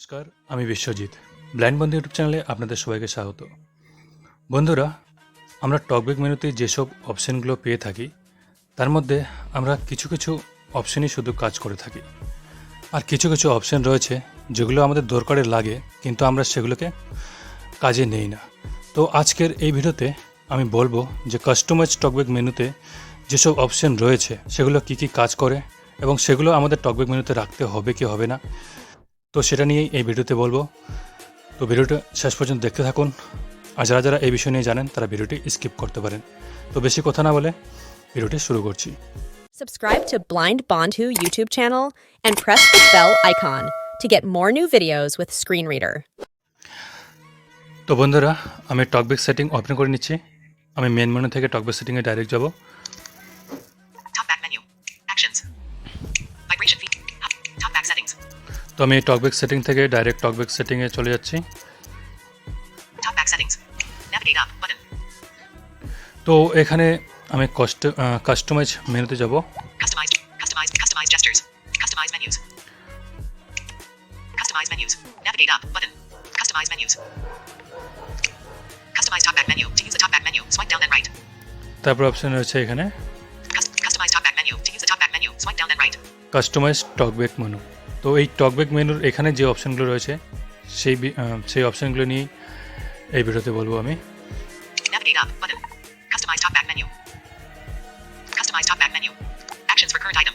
নমস্কার, আমি বিশ্বজিৎ। ব্লাইন্ড বন্ধু ইউটিউব চ্যানেলে আপনাদের সবাইকে স্বাগত। বন্ধুরা, আমরা টকব্যাক মেনুতে যেসব অপশানগুলো পেয়ে থাকি তার মধ্যে আমরা কিছু কিছু অপশানই শুধু কাজ করে থাকি, আর কিছু কিছু অপশান রয়েছে যেগুলো আমাদের দরকারে লাগে কিন্তু আমরা সেগুলোকে কাজে নেই না। তো আজকের এই ভিডিওতে আমি বলবো যে কাস্টমাইজ টকব্যাক মেনুতে যেসব অপশান রয়েছে সেগুলো কী কী কাজ করে এবং সেগুলো আমাদের টকব্যাক মেনুতে রাখতে হবে কি হবে না, তো সেটা নিয়েই এই ভিডিওতে বলবো। তো ভিডিওটা শেষ পর্যন্ত দেখতে থাকুন, আর যারা যারা এই বিষয় নিয়ে জানেন তারা ভিডিওটি স্কিপ করতে পারেন। তো বেশি কথা না বলে ভিডিওটি শুরু করছি। Subscribe to Blind Bondhu YouTube channel and press the bell icon to get more new videos with Screen Reader. তো বন্ধুরা, আমি টকব্যাক সেটিং ওপেন করে নিচ্ছি। আমি মেন মেনু থেকে টকব্যাক সেটিংয়ে ডাইরেক্ট যাব। Talkback menu. Actions. Vibration feed. Talkback settings. তো আমি টকব্যাক সেটিং থেকে ডাইরেক্ট টকব্যাক সেটিংয়ে চলে যাচ্ছি। Talkback settings. Navigate up button. তো এখানে আমি কাস্টমাইজ মেনুতে যাব। Customize gestures. Customize menus. Customize menus. Navigate up button. Customize menus. Customize talkback menu. To use the talkback menu, swipe down then right. তারপর option রয়েছে এখানে Customize talkback menu. To use the talkback menu, swipe down then right. Customize talkback menu. তো এই talkback মেনুর এখানে যে অপশানগুলো রয়েছে সেই অপশানগুলো নিয়েই এই ভিডিওতে বলবো আমি। Navigate up button. Customize talkback menu. Customize talkback menu. Actions for current item.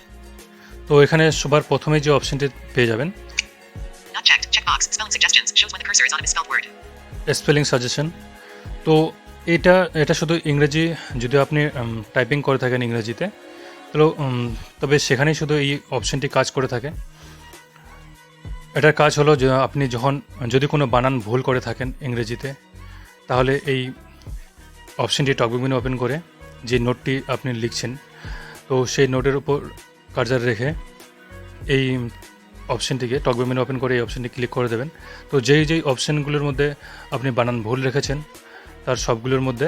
তো এখানে সবার প্রথমে যে অপশানটি পেয়ে যাবেন Not checked. Checkbox. Spelling suggestions shows when the cursor is on a misspelled word. Spelling suggestion. তো এটা শুধু ইংরেজি, যদি আপনি টাইপিং করে থাকেন ইংরেজিতে তবে সেখানেই শুধু এই অপশানটি কাজ করে থাকে। এটার কাজ হলো যে আপনি যদি কোনো বানান ভুল করে থাকেন ইংরেজিতে, তাহলে এই অপশানটি টকব্যাক মেনু ওপেন করে যে নোটটি আপনি লিখছেন, তো সেই নোটের উপর কার্সার রেখে এই অপশানটিকে টকব্যাক মেনু ওপেন করে এই অপশানটি ক্লিক করে দেবেন। তো যেই অপশানগুলোর মধ্যে আপনি বানান ভুল রেখেছেন তার সবগুলোর মধ্যে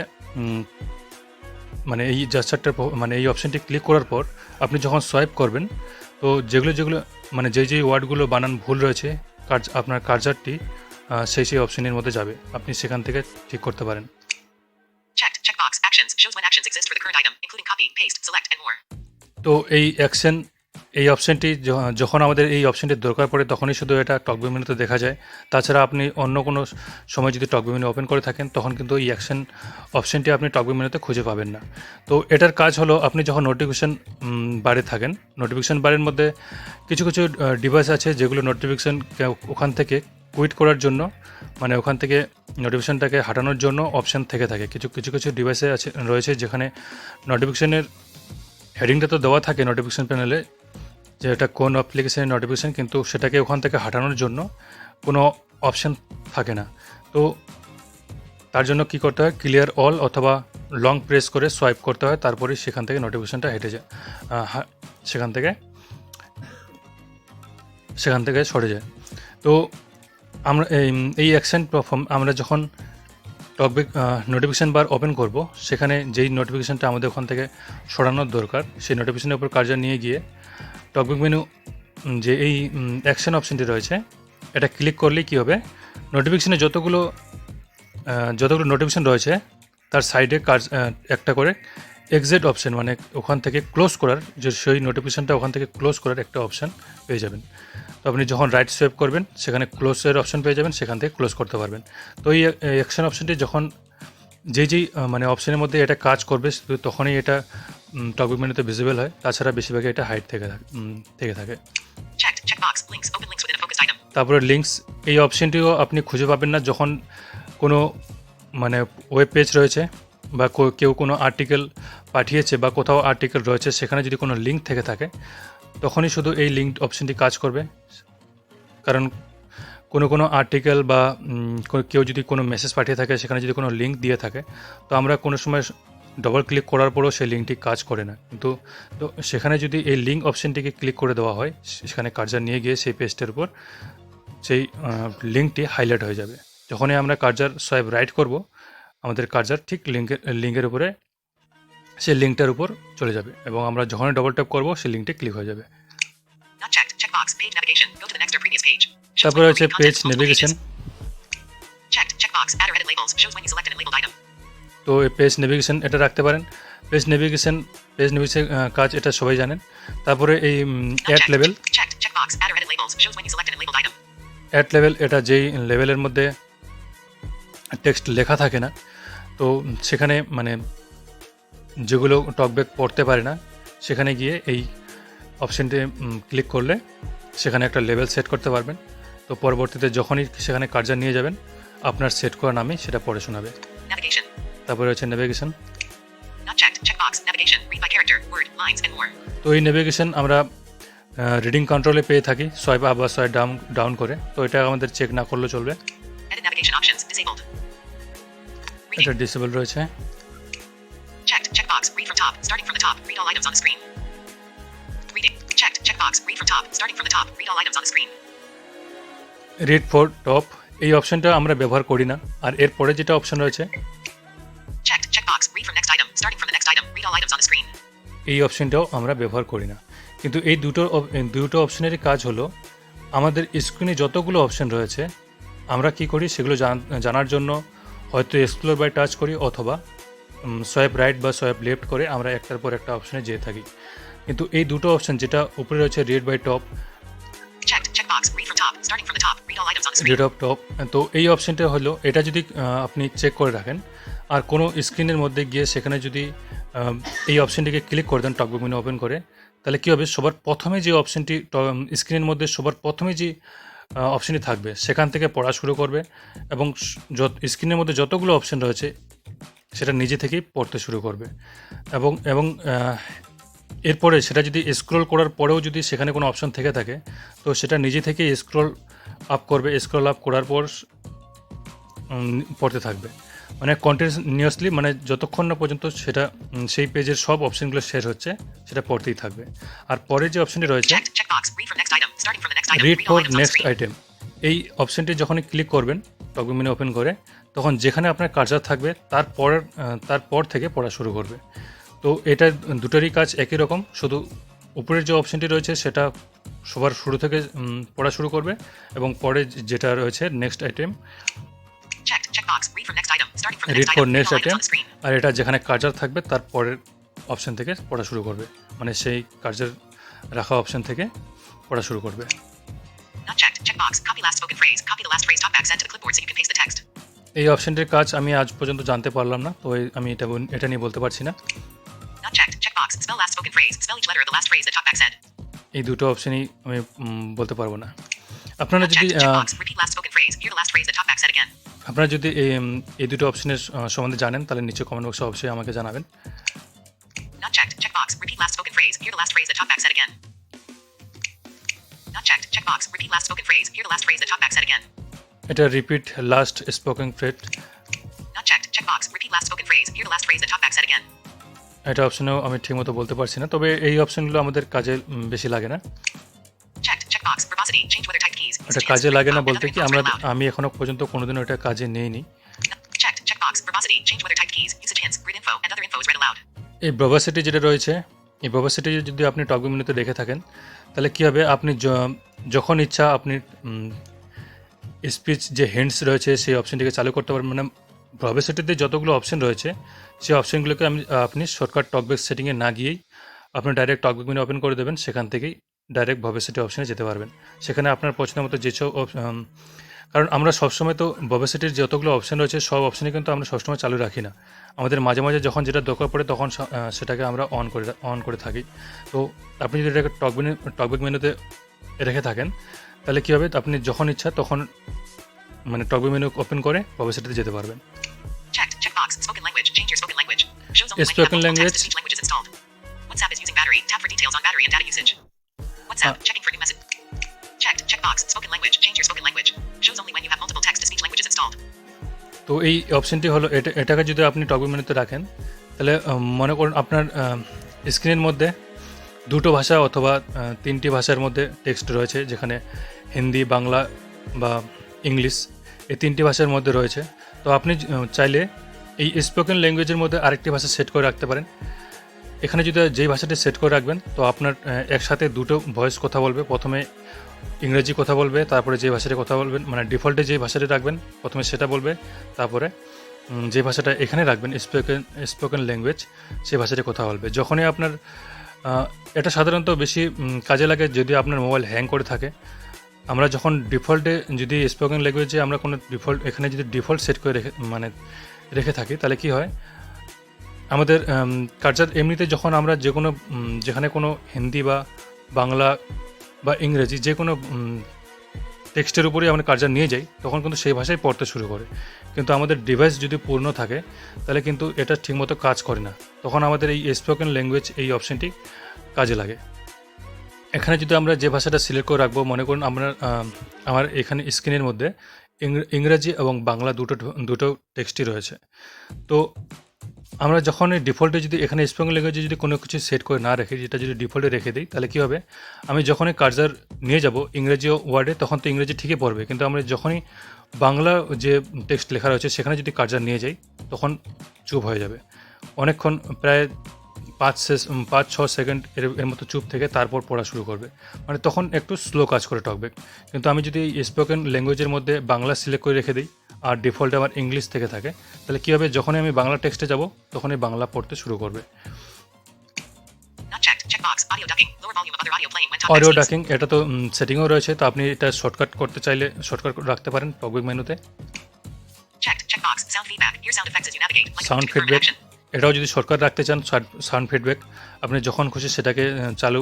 মানে এই জাস্টারটা মানে এই অপশানটি ক্লিক করার পর আপনি যখন সোয়াইপ করবেন, তো যেগুলো মানে যেই ওয়ার্ডগুলো বানান ভুল রয়েছে আপনার কার্সারটি সেই অপশানের মধ্যে যাবে, আপনি সেখান থেকে ঠিক করতে পারেন। Checked. Checkbox. Actions shows when actions exist for the current item, including copy, paste, select, and more. তো এই অপশানটি যখন আমাদের এই অপশানটির দরকার পড়ে তখনই শুধু এটা টকব্যাক মেনুতে দেখা যায়। তাছাড়া আপনি অন্য কোনো সময় যদি টকব্যাক মেনু ওপেন করে থাকেন তখন কিন্তু এই অপশানটি আপনি টকব্যাক মেনুতে খুঁজে পাবেন না। তো এটার কাজ হলো, আপনি যখন নোটিফিকেশান বারে থাকেন, নোটিফিকেশান বারের মধ্যে কিছু ডিভাইস আছে যেগুলো নোটিফিকেশান ওখান থেকে কুইট করার জন্য, মানে ওখান থেকে নোটিফিকেশানটাকে হাঁটানোর জন্য অপশান থেকে থাকে। কিছু ডিভাইসে রয়েছে যেখানে নোটিফিকেশানের হেডিংটা তো দেওয়া থাকে নোটিফিকেশান প্যানেলে যে এটা কোন অ্যাপ্লিকেশনের নোটিফিকেশান, কিন্তু সেটাকে ওখান থেকে হাঁটানোর জন্য কোনো অপশান থাকে না। তো তার জন্য কি করতে হয়, ক্লিয়ার অল অথবা লং প্রেস করে সোয়াইপ করতে হয়, তারপরে সেখান থেকে নোটিফিকেশানটা হেঁটে যায়, সেখান থেকে সরে যায়। তো আমরা এই অ্যাকশন পারফর্ম আমরা যখন টকব্যাক নোটিফিকেশান বার ওপেন করব, সেখানে যেই নোটিফিকেশানটা আমাদের ওখান থেকে সরানোর দরকার সেই নোটিফিকেশানের উপর কার্সার নিয়ে গিয়ে টকব্যাক মেনু যে এই অ্যাকশন অপশানটি রয়েছে এটা ক্লিক করলেই কী হবে, নোটিফিকেশানে যতগুলো নোটিফিকেশান রয়েছে তার সাইডে একটা করে এক্সিট অপশান, মানে ওখান থেকে ক্লোজ করার, যে সেই নোটিফিকেশানটা ওখান থেকে ক্লোজ করার একটা অপশান পেয়ে যাবেন। তো আপনি যখন রাইট সোয়াইপ করবেন সেখানে ক্লোজের অপশান পেয়ে যাবেন, সেখান থেকে ক্লোজ করতে পারবেন। তো এই অ্যাকশন অপশানটি যখন যেই মানে অপশানের মধ্যে এটা কাজ করবে তখনই এটা টকব্যাক মেনুতে ভিজিবল হয়, তাছাড়া বেশিরভাগই এটা হাইড থেকে থাকে। তারপরে লিঙ্কস, এই অপশানটিও আপনি খুঁজে পাবেন না যখন কোনো মানে ওয়েব পেজ রয়েছে বা কেউ কোনো আর্টিকেল পাঠিয়েছে বা কোথাও আর্টিকেল রয়েছে, সেখানে যদি কোনো লিঙ্ক থেকে থাকে তখনই শুধু এই লিঙ্ক অপশানটি কাজ করবে। কারণ কোনো আর্টিকেল বা কেউ যদি কোনো মেসেজ পাঠিয়ে থাকে, সেখানে যদি কোনো লিঙ্ক দিয়ে থাকে, তো আমরা কোনো সময় ডবল ক্লিক করার পরেও সেই লিঙ্কটি কাজ করে না, কিন্তু তো সেখানে যদি এই লিঙ্ক অপশানটিকে ক্লিক করে দেওয়া হয়, সেখানে কার্সার নিয়ে গিয়ে সেই পেজটার উপর সেই লিঙ্কটি হাইলাইট হয়ে যাবে। যখনই আমরা কার্সার সোয়াইপ রাইট করব, আমাদের কার্সার ঠিক লিঙ্কের উপরে সেই লিঙ্কটার উপর চলে যাবে এবং আমরা যখনই ডবল ট্যাপ করব সেই লিঙ্কটি ক্লিক হয়ে যাবে। Not checked. Checkbox. Page navigation. Go to the next or previous page. তারপরে when হচ্ছে you read page content, multiple navigation. pages. Checked. Checkbox. Add or edit labels. Shows when you select an labeled item. তো এই page navigation এটা রাখতে পারেন। Page navigation কাজ এটা সবাই জানেন। তারপরে এই অ্যাড Unchecked. লেভেল। Checked. Checkbox. Add or edit labels. Shows when you select an labeled item. Add লেভেল এটা যেই লেভেলের মধ্যে টেক্সট লেখা থাকে না, তো সেখানে মানে যেগুলো টকব্যাক পড়তে পারে না, সেখানে গিয়ে এই অপশানটি ক্লিক করলে সেখানে একটা লেভেল সেট করতে পারবেন। তো পরবর্তীতে যখনই সেখানে কার্সার নিয়ে যাবেন, আপনার সেট করা নামে সেটা পড়ে শোনাবে। Navigation. তারপরে হচ্ছে navigation. Not checked. Checkbox. Navigation. Read by character, word, lines, and more. তো এই নেভিগেশন আমরা রিডিং কন্ট্রোলে পেয়ে থাকি, সোয়াইপ আপ বা সোয়াইপ ডাউন করে। তো এটা আমাদের চেক না করলেও চলবে। Edit navigation options. Disabled. এটা Reading. ডিসেবল রয়েছে। Checked. Checkbox. Read from top. Starting from the top. Read all items on the screen. Reading. Checked. Checkbox. Read from top. Starting from the top. Read all items on the screen. Read for top এই অপশনটা আমরা ব্যবহার করি না। আর এরপরে যেটা option রয়েছে Checked. Checkbox. Read from next item. Starting from the next item. Read all items on the screen. এই অপশনটাও আমরা ব্যবহার করি না। কিন্তু এই দুটো অপশনেরই কাজ হলো, আমাদের স্ক্রিনে যতগুলো অপশন রয়েছে আমরা কি করি সেগুলো জানার জন্য হয়তো এক্সপ্লোর বাই টাচ করি, অথবা সোয়াইপ রাইট বা সোয়াইপ লেফট করে আমরা একটার পর একটা অপশনে যেয়ে থাকি। কিন্তু এই দুটো অপশন যেটা উপরে রয়েছে read by top, Checked. Checkbox. Read from top. Starting from the top. Read all items on the screen. Read of top, তো এই অপশনটা হলো, এটা যদি আপনি চেক করে রাখেন আর কোনো স্ক্রিনের মধ্যে গিয়ে সেখানে যদি এই অপশনটিকে ক্লিক করে দেন টকব্যাক মেনু ওপেন করে, তাহলে কী হবে, সবার প্রথমে যে অপশনটি স্ক্রিনের মধ্যে সবার প্রথমে যে অপশনটি থাকবে সেখান থেকে পড়া শুরু করবে, এবং স্ক্রিনের মধ্যে যতগুলো অপশন রয়েছে সেটা নিজে থেকেই পড়তে শুরু করবে। এবং এবং এরপরে সেটা যদি স্ক্রল করার পরেও যদি সেখানে কোনো অপশন থেকে থাকে, তো সেটা নিজে থেকেই স্ক্রল আপ করবে, স্ক্রল আপ করার পর পড়তে থাকবে, মানে কন্টিনিউয়াসলি, মানে যতক্ষণ না পর্যন্ত সেটা সেই পেজের সব অপশনগুলো শেষ হচ্ছে সেটা পড়তেই থাকবে। আর পরে যে অপশনটি রয়েছে Checked. Checkbox. Read from next item. Starting from the next item. Read Read for all items on the next screen. Item, এই অপশনটি যখনই ক্লিক করবেন টকব্যাক মেনু ওপেন করে, তখন যেখানে আপনার কার্সার থাকবে তারপর থেকে পড়া শুরু করবে। তো এটা দুটোরই কাজ একই রকম, শুধু উপরের যে অপশনটি রয়েছে সেটা সবার শুরু থেকে পড়া শুরু করবে, এবং পরে যেটা রয়েছে next item, Checked. Checkbox. Read from next item. Starting from the read next for item. Read next all items item, on the screen. আর এটা যেখানে কার্সার থাকবে তারপরের অপশন থেকে পড়া শুরু করবে, মানে সেই কার্সার রাখা অপশন থেকে পড়া শুরু করবে। Not checked. Checkbox. Copy last spoken phrase. Copy the last phrase talkback sent to the clipboard so you can paste the text. এই অপশনটির কাজ আমি আজ পর্যন্ত জানতে পারলাম না, তো আমি এটা নিয়ে বলতে পারছি না। Not checked. Checkbox. Spell last spoken phrase. Spell each letter of the last phrase that talkback said. এই দুটো অপশনই আমি বলতে পারবো না। আপনারা Not যদি checked. Checkbox. Repeat last spoken phrase. Hear the last phrase that talkback said again. আপনারা যদি এই দুটো অপশনের সম্বন্ধে জানেন, তাহলে নিচে কমেন্ট বক্সে অবশ্যই আমাকে জানাবেন। Not checked. Checkbox. Repeat last spoken phrase. Hear the last phrase that talkback said again. Not checked. Checkbox. Repeat last spoken phrase. Hear the last phrase that talkback said again. এটা repeat last spoken phrase, Not checked. Checkbox. Repeat last spoken phrase. Hear the last phrase that talkback said again. এটা অপশনেও আমি ঠিকমতো বলতে পারছি না, তবে এই অপশনগুলো আমাদের কাজে বেশি লাগে না। Checked. Checkbox. Verbosity. Change weather type keys. এটা Usage কাজে hints. লাগে না And বলতে other কি, infos read aloud. আমি এখনো পর্যন্ত কোনোদিনও এটা কাজে নেইনি। Checked. Checkbox. Verbosity. Change weather type keys. Usage hints. Grid info. And other info is read aloud. এই ব্রভাসিটি যেটা রয়েছে, এই ব্রভাসিটি যদি আপনি টকব্যাক মেনুতে দেখে থাকেন, তাহলে কী হবে, আপনি যখন ইচ্ছা আপনি স্পিচ যে হিন্টস রয়েছে সেই অপশনটিকে চালু করতে পারবেন। মানে ব্রভাসিটিতে যতগুলো অপশন রয়েছে সেই অপশনগুলোকে আপনি শর্টকাট টকব্যাক সেটিংয়ে না গিয়েই আপনি ডাইরেক্ট টকব্যাক মেনু ওপেন করে দেবেন, সেখান থেকেই ডাইরেক্ট ব্রভাসিটি অপশনে যেতে পারবেন। সেখানে আপনার পছন্দ মতো যেসব কারণ আমরা সবসময় তো ব্রভাসিটির যতগুলো অপশন রয়েছে সব অপশনই কিন্তু আমরা সবসময় চালু রাখি না, আমাদের মাঝে মাঝে যখন যেটা দরকার পড়ে তখন সেটাকে আমরা অন করে থাকি। তো আপনি যদি এটাকে টকব্যাক মেনুতে রেখে থাকেন, তাহলে কী হবে, আপনি যখন ইচ্ছা তখন মানে টকব্যাক মেনু ওপেন করে ব্রভাসিটিতে যেতে পারবেন। Checked. Checkbox. Spoken language. Change your spoken language. Shows only when you have Spoken multiple language. text-to-speech languages installed. WhatsApp is using battery. Tap for details on battery and data usage. WhatsApp. Checking for new message. Checked. Checkbox. Spoken language. Change your spoken language. Shows only when you have multiple text-to-speech languages installed. তো এই অপশনটি হলো, এটাকে যদি আপনি talkback মেনুতে রাখেন, তাহলে মনে করুন আপনার স্ক্রিনের মধ্যে দুটো ভাষা অথবা তিনটি ভাষার মধ্যে টেক্সট রয়েছে, যেখানে হিন্দি, বাংলা বা ইংলিশ এই তিনটি ভাষার মধ্যে রয়েছে। তো আপনি চাইলে এই স্পোকেন ল্যাঙ্গুয়েজের মধ্যে আরেকটি ভাষা সেট করে রাখতে পারেন। এখানে যদি যেই ভাষাটি সেট করে রাখবেন, তো আপনার একসাথে দুটো ভয়েস কথা বলবে। প্রথমে ইংরেজি কথা বলবে, তারপরে যে ভাষাটা কথা বলবেন মানে ডিফল্টে যে ভাষাটা রাখবেন প্রথমে সেটা বলবে, তারপরে যে ভাষাটা এখানে রাখবেন স্পোকেন ল্যাঙ্গুয়েজ সেই ভাষাটা কথা বলবে। যখনই আপনার এটা সাধারণত বেশি কাজে লাগে যদি আপনার মোবাইল হ্যাং করে থাকে। আমরা যখন ডিফল্টে যদি স্পোকেন ল্যাঙ্গুয়েজে আমরা কোনো ডিফল্ট এখানে যদি ডিফল্ট সেট করে রেখে থাকি তাহলে কি হয়, আমাদের কার্সার এমনিতে যখন আমরা যে কোনো যেখানে কোনো হিন্দি বা বাংলা বা ইংরেজি যে কোনো টেক্সটের উপরেই আমরা কার্সার নিয়ে যাই তখন কিন্তু সেই ভাষায় পড়তে শুরু করে। কিন্তু আমাদের ডিভাইস যদি পূর্ণ থাকে তাহলে কিন্তু এটা ঠিকমতো কাজ করে না, তখন আমাদের এই স্পোকেন ল্যাঙ্গুয়েজ এই অপশানটি কাজে লাগে। এখানে যদি আমরা যে ভাষাটা সিলেক্ট করে রাখবো, মনে করুন আমার এখানে স্ক্রিনের মধ্যে ইংরেজি এবং বাংলা দুটো টেক্সটই রয়েছে। তো আমরা যখন ডিফল্টে যদি এখানে স্পোকেন ল্যাঙ্গুয়েজে যদি কোনো কিছু সেট করে না রেখে যেটা যদি ডিফল্টে রেখে দিই তাহলে কী হবে, আমি যখনই কার্সার নিয়ে যাব ইংরেজি ওয়ার্ডে তখন তো ইংরেজি ঠিকই পড়বে, কিন্তু আমরা যখনই বাংলা যে টেক্সট লেখা রয়েছে সেখানে যদি কার্সার নিয়ে যাই তখন চুপ হয়ে যাবে অনেকক্ষণ, প্রায় 5-6 সেকেন্ড এর মতো চুপ থেকে তারপর পড়া শুরু করবে, মানে তখন একটু স্লো কাজ করে টকব্যাক। কিন্তু আমি যদি স্পোকেন ল্যাঙ্গুয়েজের মধ্যে বাংলা সিলেক্ট করে রেখে দিই আর ডিফল্টে আমার ইংলিশ থেকে থাকে তাহলে কী হবে, যখনই আমি বাংলা টেক্সটে যাব তখনই বাংলা পড়তে শুরু করবে। Not checked. Checkbox. Audio ducking. Lower volume of other audio playing when talkback audio speaks. ডাকিং এটা তো সেটিংও রয়েছে, তো আপনি এটা শর্টকাট করতে চাইলে শর্টকাট রাখতে পারেন টকব্যাক মেনুতে। Checked. Checkbox. Sound feedback. Hear sound effects as you navigate. Like sound to confirm an feedback action. এটাও যদি শর্টকাট রাখতে চান, সাউন্ড ফিডব্যাক আপনি যখন খুশি সেটাকে চালু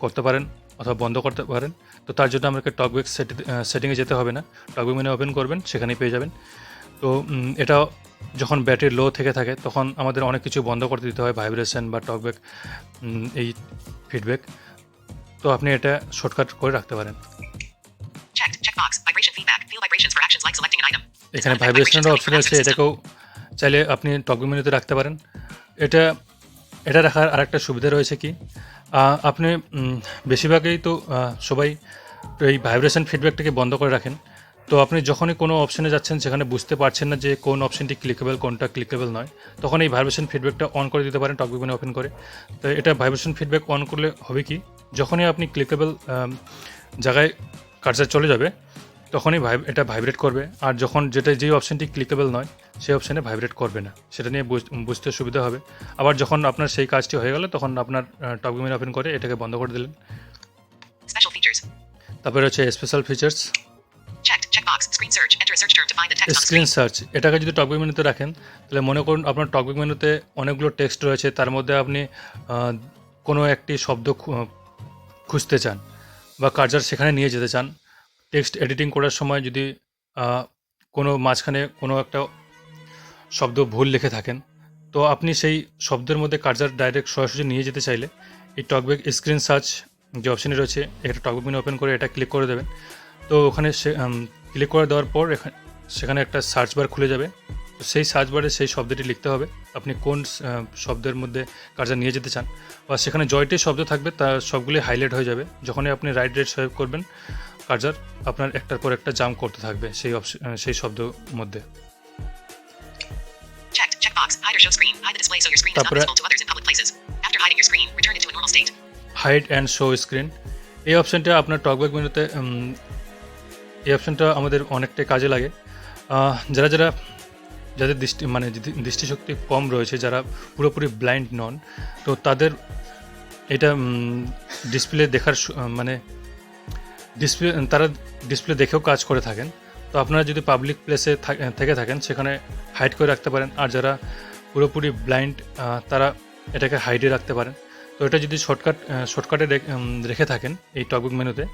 করতে পারেন অথবা বন্ধ করতে পারেন। তো তার জন্য আমাকে টকব্যাক সেটিংয়ে যেতে হবে না, টকব্যাক মেনু ওপেন করবেন সেখানেই পেয়ে যাবেন। তো এটা যখন ব্যাটারি লো থেকে থাকে তখন আমাদের অনেক কিছু বন্ধ করতে দিতে হয়, ভাইব্রেশন বা টকব্যাক এই ফিডব্যাক, তো আপনি এটা শর্টকাট করে রাখতে পারেন। Checked. Checkbox. Vibration feedback. Feel vibrations for actions like selecting an item. এখানে Sound effect ভাইব্রেশনের vibrations option coming from আছে, active system. এটাকেও চাইলে আপনি টকব্যাক মেনুতে রাখতে পারেন। এটা রাখার আরেকটা সুবিধা রয়েছে কি, আপনি বেশিরভাগই তো সবাই এই ভাইব্রেশন ফিডব্যাকটাকে বন্ধ করে রাখেন। তো আপনি যখনই কোনো অপশনে যাচ্ছেন সেখানে বুঝতে পারছেন না যে কোন অপশনটি ক্লিকেবল কোনটা ক্লিকেবল নয়, তখন এই ভাইব্রেশন ফিডব্যাকটা অন করে দিতে পারেন টকব্যাক মেনু ওপেন করে। তো এটা ভাইব্রেশন ফিডব্যাক অন করলে হবে কি, যখনই আপনি ক্লিকেবল জায়গায় কার্সার চলে যাবে তখনই এটা ভাইব্রেট করবে, আর যখন যেই অপশনটি ক্লিকেবল নয় সেই অপশানে ভাইব্রেট করবে না, সেটা নিয়ে বুঝতে সুবিধা হবে। আবার যখন আপনার সেই কাজটি হয়ে গেল তখন আপনার টকব্যাক মেনু ওপেন করে এটাকে বন্ধ করে দিলেন। Special features. তারপরে হচ্ছে special features. Checked. Checkbox. Screen search. Enter a search term to find the text on screen screen. Search এটাকে যদি টকব্যাক মেনুতে রাখেন তাহলে মনে করুন আপনার টকব্যাক মেনুতে অনেকগুলো টেক্সট রয়েছে, তার মধ্যে আপনি কোনো একটি শব্দ খুঁজতে চান বা কার্সার সেখানে নিয়ে যেতে চান। টেক্সট এডিটিং করার সময় যদি কোনো মাঝখানে কোনো একটা শব্দ ভুল লিখে থাকেন তো আপনি সেই শব্দের মধ্যে কার্সার ডাইরেক্ট সরাসরি নিয়ে যেতে চাইলে এই টকব্যাক স্ক্রিন সার্চ যে অপশানে রয়েছে একটা টকব্যাক মেনু ওপেন করে এটা ক্লিক করে দেবেন। তো ওখানে ক্লিক করে দেওয়ার পর সেখানে একটা সার্চ বার খুলে যাবে, তো সেই সার্চ বারে সেই শব্দটি লিখতে হবে আপনি কোন শব্দের মধ্যে কার্সার নিয়ে যেতে চান, বা সেখানে জয়টি শব্দ থাকবে তার সবগুলি হাইলাইট হয়ে যাবে। যখনই আপনি রাইট সোয়াইপ করবেন কার্সার আপনার একটার পর একটা জাম্প করতে থাকবে সেই শব্দের মধ্যে। Checked. Checkbox. Hide or show screen. Hide the display so your screen is not তারপরে visible to others in public places. After hiding your screen, return it to a normal state. Hide and show screen এই অপশানটা আপনার talkback মেনুতে এই অপশানটা আমাদের অনেকটাই কাজে লাগে। যাদের দৃষ্টিশক্তি কম রয়েছে, যারা পুরোপুরি ব্লাইন্ড নন, তো তাদের এটা ডিসপ্লে দেখার তারা ডিসপ্লে দেখেও কাজ করে থাকেন। তো আপনারা যদি পাবলিক প্লেসে থেকে থাকেন সেখানে হাইড করে রাখতে পারেন, আর যারা পুরোপুরি ব্লাইন্ড তারা এটাকে হাইডে রাখতে পারেন। তো এটা যদি শর্টকাটে রেখে থাকেন এই টকব্যাক মেনুতে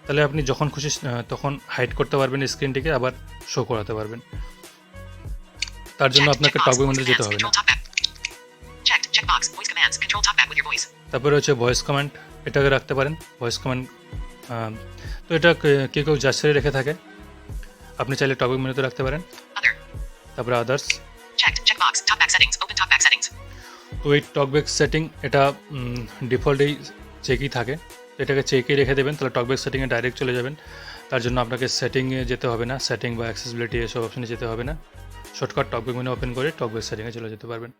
তাহলে আপনি যখন খুশি তখন হাইড করতে পারবেন স্ক্রিনটিকে, আবার শো করাতে পারবেন। তার জন্য Checked. আপনাকে Checkbox. টকব্যাক Voice মেনুতে যেতে commands. হবে না। Control talkback. Checked. Checkbox. Voice commands. Control talkback with your voice. তারপরে হচ্ছে ভয়েস কমান্ড, এটাকে রাখতে পারেন ভয়েস কমান্ড। তো এটা কেউ জাস্টারে রেখে থাকে, আপনি চাইলে টকব্যাক মেনুতে রাখতে পারেন। Other. তারপরে others. Checked. Checkbox. Talkback settings. Open talkback settings. তো এই টকব্যাক সেটিং এটা ডিফল্টেই চেকই থাকে, তো এটাকে চেকই রেখে দেবেন, তাহলে টকব্যাক সেটিংয়ে ডাইরেক্ট চলে যাবেন। তার জন্য আপনাকে সেটিংয়ে যেতে হবে না, সেটিং বা অ্যাক্সেসিবিলিটি এসব অপশানে যেতে হবে না, শর্টকাট টকব্যাক মেনু ওপেন করে টকব্যাক সেটিংয়ে চলে যেতে পারবেন।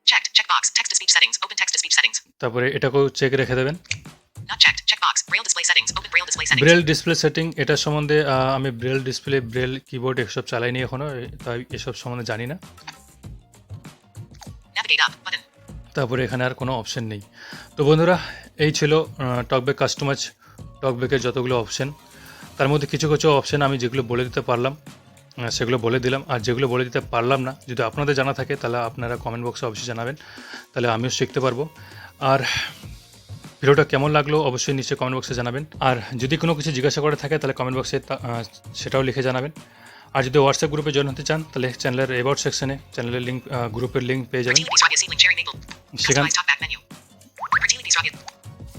Checked. Checkbox. Text to speech settings. Open text to speech settings. তারপরে এটাকেও চেক রেখে দেবেন। Not checked. Check checkbox. Braille display settings. Open Braille display settings. Braille display setting এটার সম্বন্ধে আমি ব্রেল ডিসপ্লে ব্রেল কিবোর্ড এসব চালাইনি এখনও, তাই এসব সম্বন্ধে জানি না। Navigate up button. তারপরে এখানে আর কোনো অপশন নেই। তো বন্ধুরা, এই ছিল টকব্যাক কাস্টমাইজ টকব্যাকের যতগুলো অপশন। তার মধ্যে কিছু কিছু অপশন আমি যেগুলো বলে দিতে পারলাম সেগুলো বলে দিলাম, আর যেগুলো বলে দিতে পারলাম না, যদি আপনাদের জানা থাকে তাহলে আপনারা কমেন্ট বক্সে অবশ্যই জানাবেন, তাহলে আমিও শিখতে পারবো। আর ভিডিওটা কেমন লাগলো অবশ্যই নিচে কমেন্ট বক্সে জানাবেন। আর যদি কোনো কিছু জিজ্ঞাসা করে থাকে তাহলে কমেন্ট বক্সে সেটাও লিখে জানাবেন। আর যদি হোয়াটসঅ্যাপ গ্রুপে জয়েন হতে চান তাহলে চ্যানেলের অ্যাবাউট সেকশনে চ্যানেলের লিঙ্ক গ্রুপের লিঙ্ক পেয়ে যাবেন। Fertility Swagger ceiling cherry maple. সেখান Customize talkback menu. Fertility Swagger.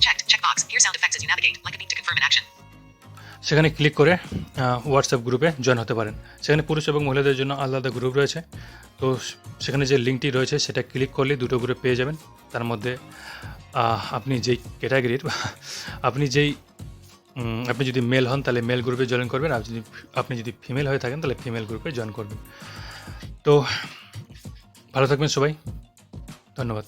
Checked. Checkbox. Hear sound effects as you navigate. Like a beep to confirm an action. সেখানে ক্লিক করে হোয়াটসঅ্যাপ গ্রুপে জয়েন হতে পারেন। সেখানে পুরুষ এবং মহিলাদের জন্য আলাদা গ্রুপ রয়েছে। তো সেখানে যে লিঙ্কটি রয়েছে সেটা ক্লিক করলে দুটো গ্রুপ পেয়ে যাবেন। তার মধ্যে আপনি যেই ক্যাটাগরির আপনি যদি মেল হন তাহলে মেল গ্রুপে জয়েন করবেন, আর আপনি যদি ফিমেল হয়ে থাকেন তাহলে ফিমেল গ্রুপে জয়েন করবেন। তো ভালো থাকবেন সবাই, ধন্যবাদ।